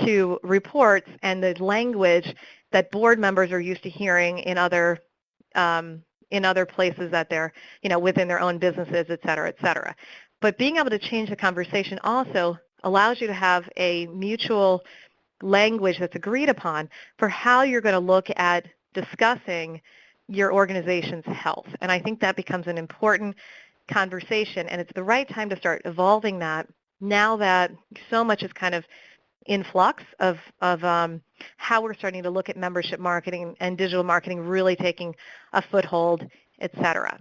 to reports and the language that board members are used to hearing in other places that they're, within their own businesses, et cetera, et cetera. But being able to change the conversation also allows you to have a mutual language that's agreed upon for how you're going to look at discussing your organization's health. And I think that becomes an important conversation, and it's the right time to start evolving that now that so much is kind of in flux of how we're starting to look at membership marketing and digital marketing really taking a foothold, et cetera.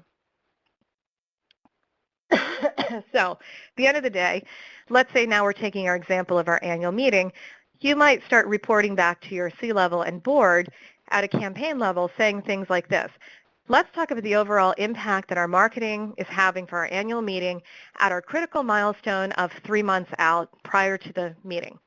So at the end of the day, let's say now we're taking our example of our annual meeting. You might start reporting back to your C-level and board at a campaign level saying things like this. Let's talk about the overall impact that our marketing is having for our annual meeting at our critical milestone of 3 months out prior to the meeting.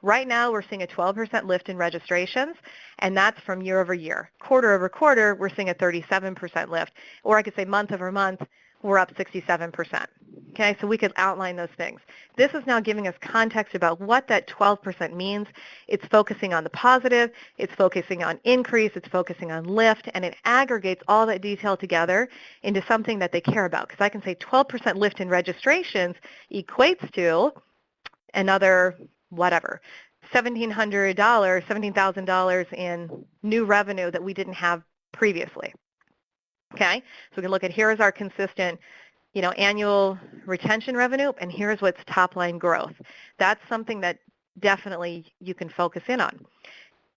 Right now, we're seeing a 12% lift in registrations, and that's from year over year. Quarter over quarter, we're seeing a 37% lift, or I could say month over month, we're up 67%. Okay, so we could outline those things. This is now giving us context about what that 12% means. It's focusing on the positive, it's focusing on increase, it's focusing on lift, and it aggregates all that detail together into something that they care about. Because I can say 12% lift in registrations equates to another, whatever, $1,700, $17,000 in new revenue that we didn't have previously. Okay, so we can look at here is our consistent, annual retention revenue, and here's what's top line growth. That's something that definitely you can focus in on.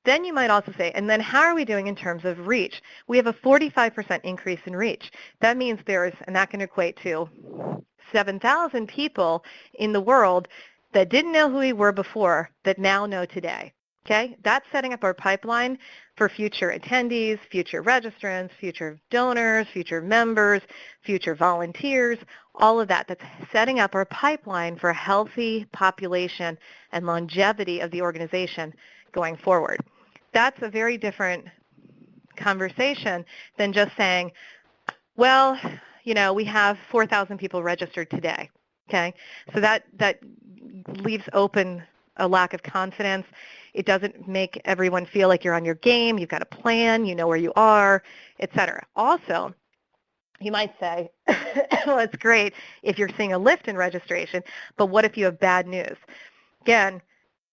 Then you might also say, and then how are we doing in terms of reach? We have a 45% increase in reach. That means and that can equate to 7,000 people in the world that didn't know who we were before that now know today. Okay, that's setting up our pipeline for future attendees, future registrants, future donors, future members, future volunteers, all of that. That's setting up our pipeline for a healthy population and longevity of the organization going forward. That's a very different conversation than just saying, well, we have 4,000 people registered today. Okay, so that leaves open a lack of confidence. It doesn't make everyone feel like you're on your game, you've got a plan, you know where you are, et cetera. Also, you might say, well, it's great if you're seeing a lift in registration, but what if you have bad news? Again,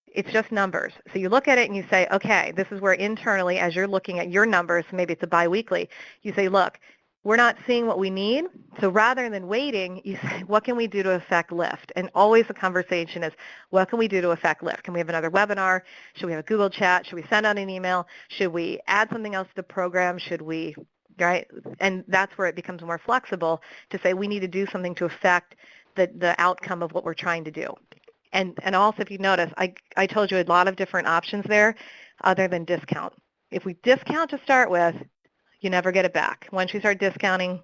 it's just numbers. So you look at it and you say, okay, this is where internally, as you're looking at your numbers, maybe it's a biweekly, you say, look, we're not seeing what we need, so rather than waiting, you say, what can we do to affect lift? And always the conversation is, what can we do to affect lift? Can we have another webinar? Should we have a Google chat? Should we send out an email? Should we add something else to the program? Should we, right? And that's where it becomes more flexible to say we need to do something to affect the outcome of what we're trying to do. And also, if you notice, I told you a lot of different options there other than discount. If we discount to start with, you never get it back. Once you start discounting,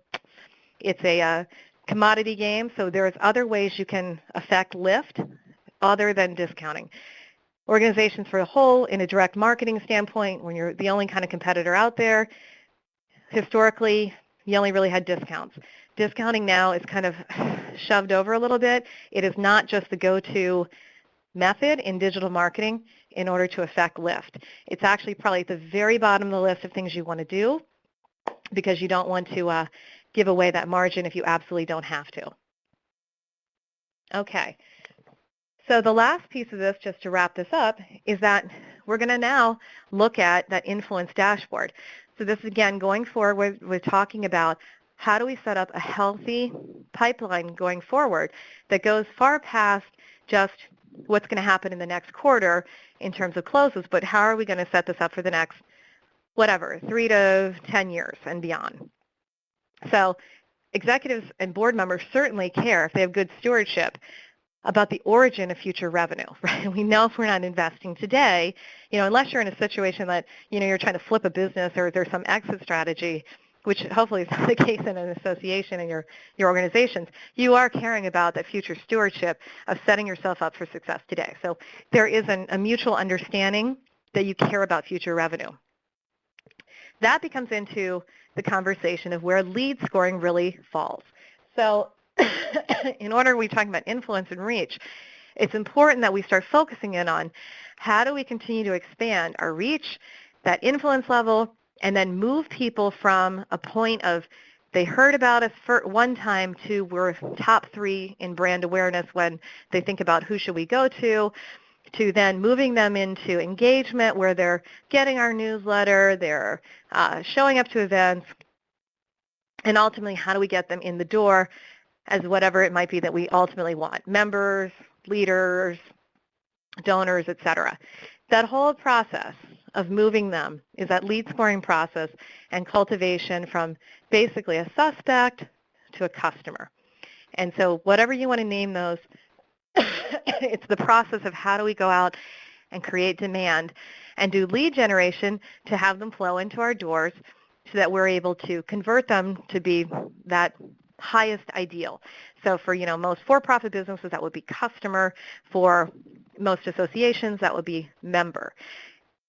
it's a commodity game, so there's other ways you can affect lift other than discounting. Organizations for a whole, in a direct marketing standpoint, when you're the only kind of competitor out there, historically, you only really had discounts. Discounting now is kind of shoved over a little bit. It is not just the go-to method in digital marketing in order to affect lift. It's actually probably at the very bottom of the list of things you want to do because you don't want to give away that margin if you absolutely don't have to. Okay. So the last piece of this, just to wrap this up, is that we're going to now look at that influence dashboard. So this, again, going forward, we're talking about how do we set up a healthy pipeline going forward that goes far past just what's going to happen in the next quarter in terms of closes, but how are we going to set this up for the next, whatever, 3 to 10 years and beyond. So executives and board members certainly care if they have good stewardship about the origin of future revenue, right? We know if we're not investing today, unless you're in a situation that, you're trying to flip a business or there's some exit strategy, which hopefully is not the case in an association and your organizations, you are caring about that future stewardship of setting yourself up for success today. So there is a mutual understanding that you care about future revenue. That becomes into the conversation of where lead scoring really falls. So in order, we're talking about influence and reach, it's important that we start focusing in on how do we continue to expand our reach, that influence level, and then move people from a point of they heard about us for one time to we're top 3 in brand awareness when they think about who should we go to then moving them into engagement where they're getting our newsletter, they're showing up to events, and ultimately how do we get them in the door as whatever it might be that we ultimately want, members, leaders, donors, etc. That whole process of moving them is that lead scoring process and cultivation from basically a suspect to a customer. And so whatever you want to name those, it's the process of how do we go out and create demand and do lead generation to have them flow into our doors so that we're able to convert them to be that highest ideal. So for, most for-profit businesses, that would be customer. For most associations, that would be member.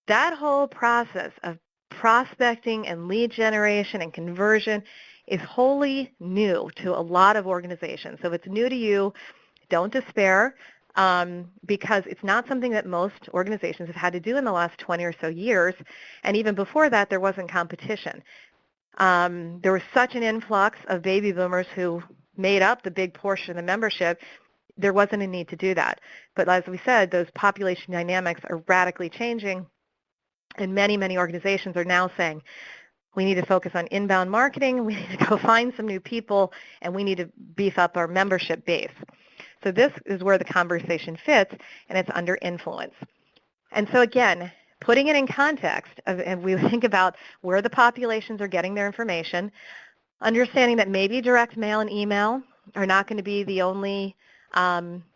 That whole process of prospecting and lead generation and conversion is wholly new to a lot of organizations. So if it's new to you, don't despair because it's not something that most organizations have had to do in the last 20 or so years. And even before that, there wasn't competition. There was such an influx of baby boomers who made up the big portion of the membership, there wasn't a need to do that. But as we said, those population dynamics are radically changing, and many, many organizations are now saying, we need to focus on inbound marketing, we need to go find some new people, and we need to beef up our membership base. So this is where the conversation fits, and it's under influence. And so again, putting it in context, and we think about where the populations are getting their information, understanding that maybe direct mail and email are not going to be the only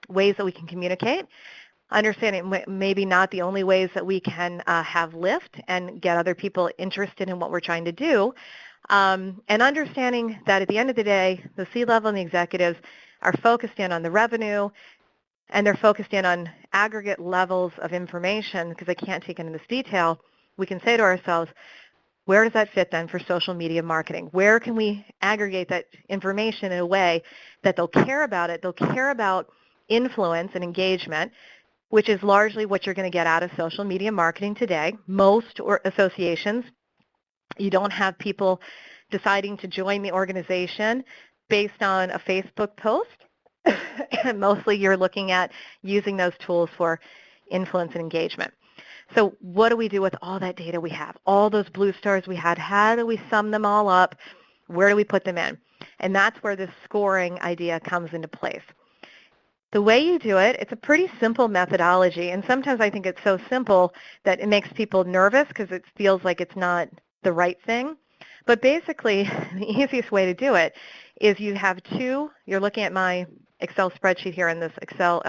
ways that we can communicate, understanding maybe not the only ways that we can have lift and get other people interested in what we're trying to do, and understanding that at the end of the day, the C-level and the executives are focused in on the revenue, and they're focused in on aggregate levels of information because they can't take it in this detail. We can say to ourselves, where does that fit then for social media marketing? Where can we aggregate that information in a way that they'll care about it? They'll care about influence and engagement, which is largely what you're going to get out of social media marketing today. Most associations, you don't have people deciding to join the organization based on a Facebook post. Mostly you're looking at using those tools for influence and engagement. So what do we do with all that data we have? All those blue stars we had, how do we sum them all up? Where do we put them in? And that's where this scoring idea comes into place. The way you do it, it's a pretty simple methodology, and sometimes I think it's so simple that it makes people nervous because it feels like it's not the right thing. But basically, the easiest way to do it is you have you're looking at my Excel spreadsheet here in this Excel,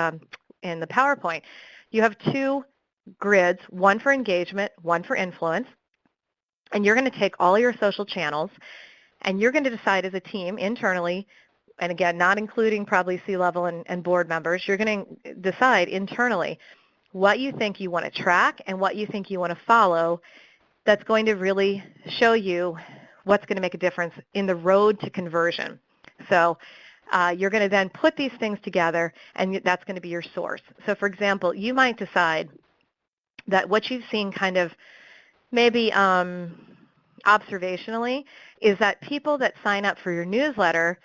in the PowerPoint. You have 2 grids, one for engagement, one for influence, and you're going to take all your social channels, and you're going to decide as a team internally and again, not including probably C-level and board members, you're going to decide internally what you think you want to track and what you think you want to follow that's going to really show you what's going to make a difference in the road to conversion. So you're going to then put these things together, and that's going to be your source. So for example, you might decide that what you've seen kind of maybe observationally is that people that sign up for your newsletter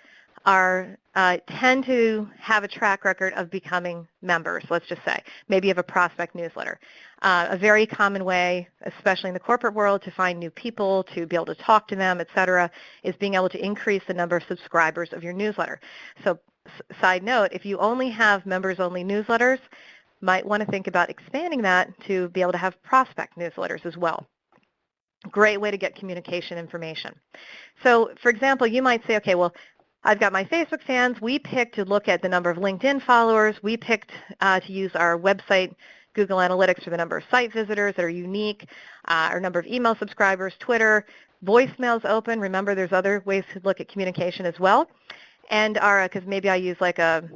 tend to have a track record of becoming members, let's just say. Maybe you have a prospect newsletter. A very common way, especially in the corporate world, to find new people, to be able to talk to them, et cetera, is being able to increase the number of subscribers of your newsletter. So side note, if you only have members-only newsletters, might want to think about expanding that to be able to have prospect newsletters as well. Great way to get communication information. So for example, you might say, okay, well, I've got my Facebook fans. We picked to look at the number of LinkedIn followers. We picked to use our website, Google Analytics, for the number of site visitors that are unique, our number of email subscribers, Twitter, voicemails open. Remember, there's other ways to look at communication as well. And because maybe I use like a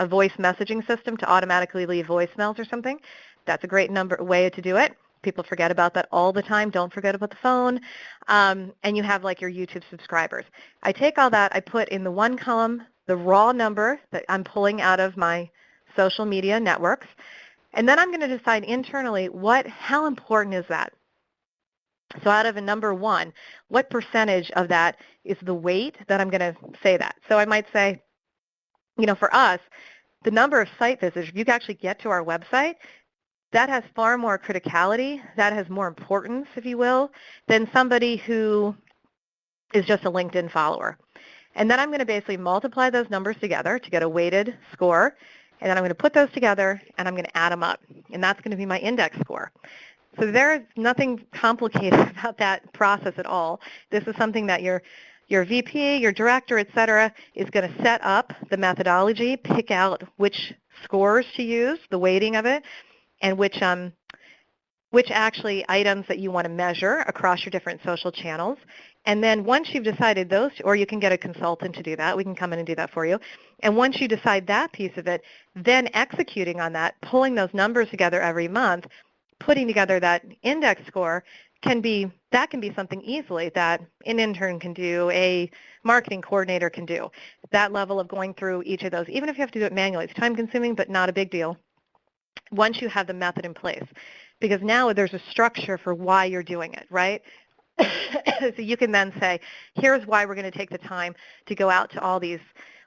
voice messaging system to automatically leave voicemails or something. That's a great way to do it. People forget about that all the time. Don't forget about the phone. And you have like your YouTube subscribers. I take all that, I put in the one column the raw number that I'm pulling out of my social media networks, and then I'm going to decide internally how important is that? So out of a number one, what percentage of that is the weight that I'm going to say that? So I might say, you know, for us, the number of site visitors, if you can actually get to our website, that has far more criticality, that has more importance, if you will, than somebody who is just a LinkedIn follower. And then I'm going to basically multiply those numbers together to get a weighted score, and then I'm going to put those together and I'm going to add them up, and that's going to be my index score. So there's nothing complicated about that process at all. This is something that your VP, your director, et cetera, is going to set up the methodology, pick out which scores to use, the weighting of it, and which actually items that you want to measure across your different social channels. And then once you've decided those, or you can get a consultant to do that, we can come in and do that for you. And once you decide that piece of it, then executing on that, pulling those numbers together every month, putting together that index score can be something easily that an intern can do, a marketing coordinator can do. That level of going through each of those, even if you have to do it manually, it's time consuming, but not a big deal once you have the method in place, because now there's a structure for why you're doing it, right? So you can then say, here's why we're going to take the time to go out to all these,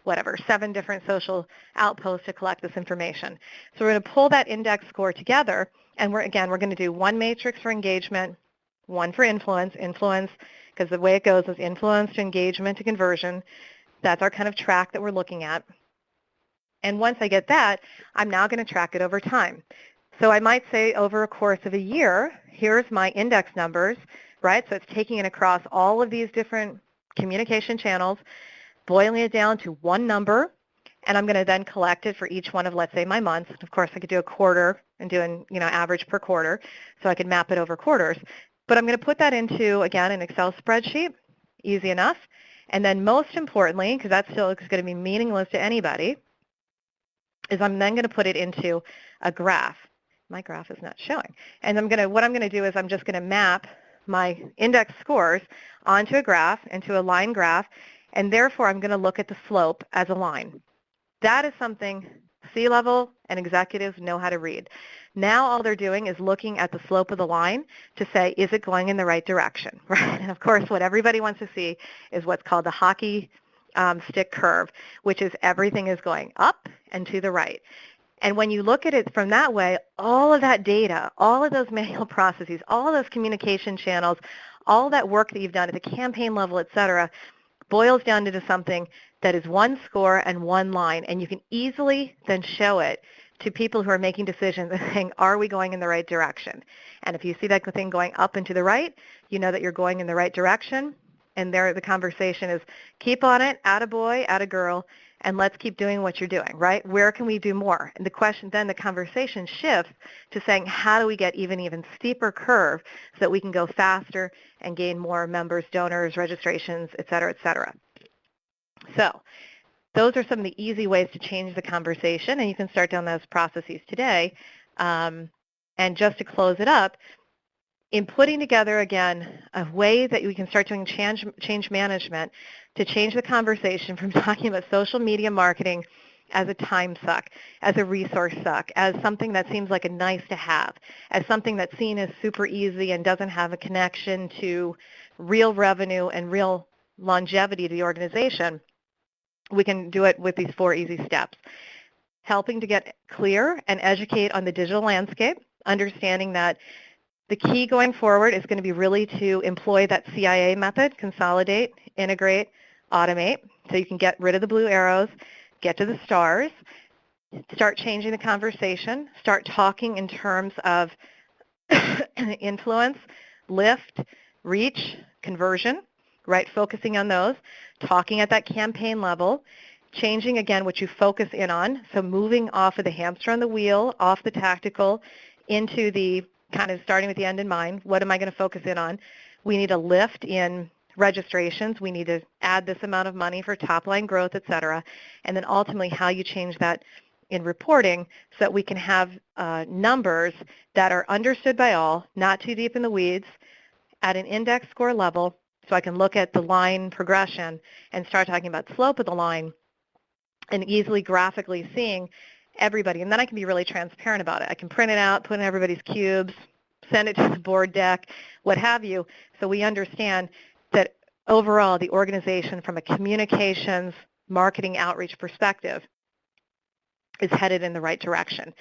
7 different social outposts to collect this information. So we're going to pull that index score together, and we're going to do one matrix for engagement, one for influence, because the way it goes is influence to engagement to conversion. That's our kind of track that we're looking at. And once I get that, I'm now going to track it over time. So I might say over a course of a year, here's my index numbers, right? So it's taking it across all of these different communication channels, boiling it down to one number, and I'm going to then collect it for each one of, let's say, my months. Of course, I could do a quarter and do an average per quarter, so I could map it over quarters. But I'm going to put that into, again, an Excel spreadsheet, easy enough. And then most importantly, because that still is going to be meaningless to anybody, is I'm then going to put it into a graph. My graph is not showing. And what I'm going to do is I'm just going to map my index scores onto a graph, into a line graph, and therefore I'm going to look at the slope as a line. That is something C-level and executives know how to read. Now all they're doing is looking at the slope of the line to say, is it going in the right direction? Right? And of course, what everybody wants to see is what's called the hockey stick curve, which is everything is going up and to the right. And when you look at it from that way, all of that data, all of those manual processes, all of those communication channels, all that work that you've done at the campaign level, et cetera, boils down into something that is one score and one line. And you can easily then show it to people who are making decisions and saying, are we going in the right direction? And if you see that thing going up and to the right, you know that you're going in the right direction. And there the conversation is, keep on it, attaboy, attagirl, and let's keep doing what you're doing, right? Where can we do more? And the question, then the conversation shifts to saying, how do we get even steeper curve so that we can go faster and gain more members, donors, registrations, et cetera, et cetera. So those are some of the easy ways to change the conversation, and you can start down those processes today. And just to close it up, in putting together, again, a way that we can start doing change management to change the conversation from talking about social media marketing as a time suck, as a resource suck, as something that seems like a nice to have, as something that's seen as super easy and doesn't have a connection to real revenue and real longevity to the organization. We can do it with these 4 easy steps. Helping to get clear and educate on the digital landscape, understanding that the key going forward is going to be really to employ that CIA method, consolidate, integrate, automate, so you can get rid of the blue arrows, get to the stars, start changing the conversation, start talking in terms of influence, lift, reach, conversion, right, focusing on those, talking at that campaign level, changing, again, what you focus in on, so moving off of the hamster on the wheel, off the tactical, into the kind of starting with the end in mind. What am I going to focus in on? We need a lift in registrations. We need to add this amount of money for top-line growth, et cetera. And then ultimately how you change that in reporting so that we can have numbers that are understood by all, not too deep in the weeds, at an index score level, so I can look at the line progression and start talking about slope of the line and easily graphically seeing everybody. And then I can be really transparent about it. I can print it out, put in everybody's cubes, send it to the board deck, what have you, so we understand that overall the organization from a communications, marketing outreach perspective is headed in the right direction.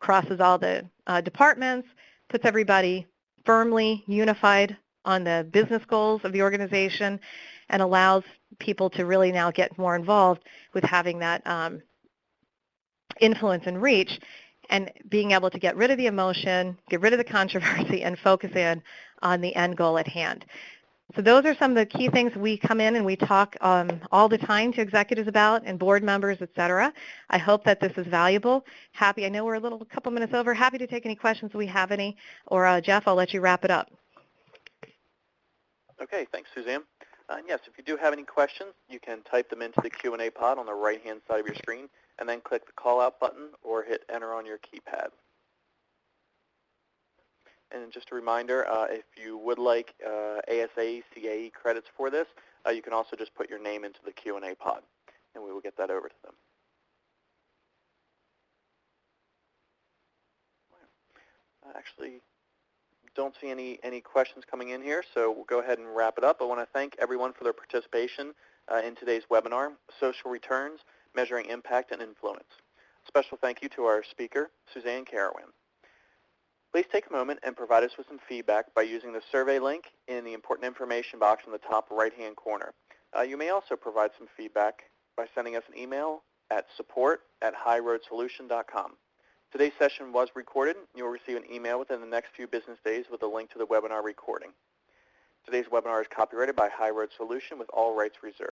Crosses all the departments, puts everybody firmly unified on the business goals of the organization, and allows people to really now get more involved with having that influence and reach, and being able to get rid of the emotion, get rid of the controversy, and focus in on the end goal at hand. So those are some of the key things we come in and we talk all the time to executives about and board members, et cetera. I hope that this is valuable. Happy, I know we're a couple minutes over. Happy to take any questions if we have any. Or Jeff, I'll let you wrap it up. Okay, thanks, Suzanne. Yes, if you do have any questions, you can type them into the Q&A pod on the right-hand side of your screen, and then click the call-out button or hit enter on your keypad. And just a reminder, if you would like ASA, CAE credits for this, you can also just put your name into the Q&A pod, and we will get that over to them. Actually, don't see any questions coming in here, so we'll go ahead and wrap it up. I want to thank everyone for their participation in today's webinar, Social Returns, Measuring Impact and Influence. Special thank you to our speaker, Suzanne Carowin. Please take a moment and provide us with some feedback by using the survey link in the important information box in the top right-hand corner. You may also provide some feedback by sending us an email at support@highroadsolution.com. Today's session was recorded. You'll receive an email within the next few business days with a link to the webinar recording. Today's webinar is copyrighted by HighRoad Solution with all rights reserved.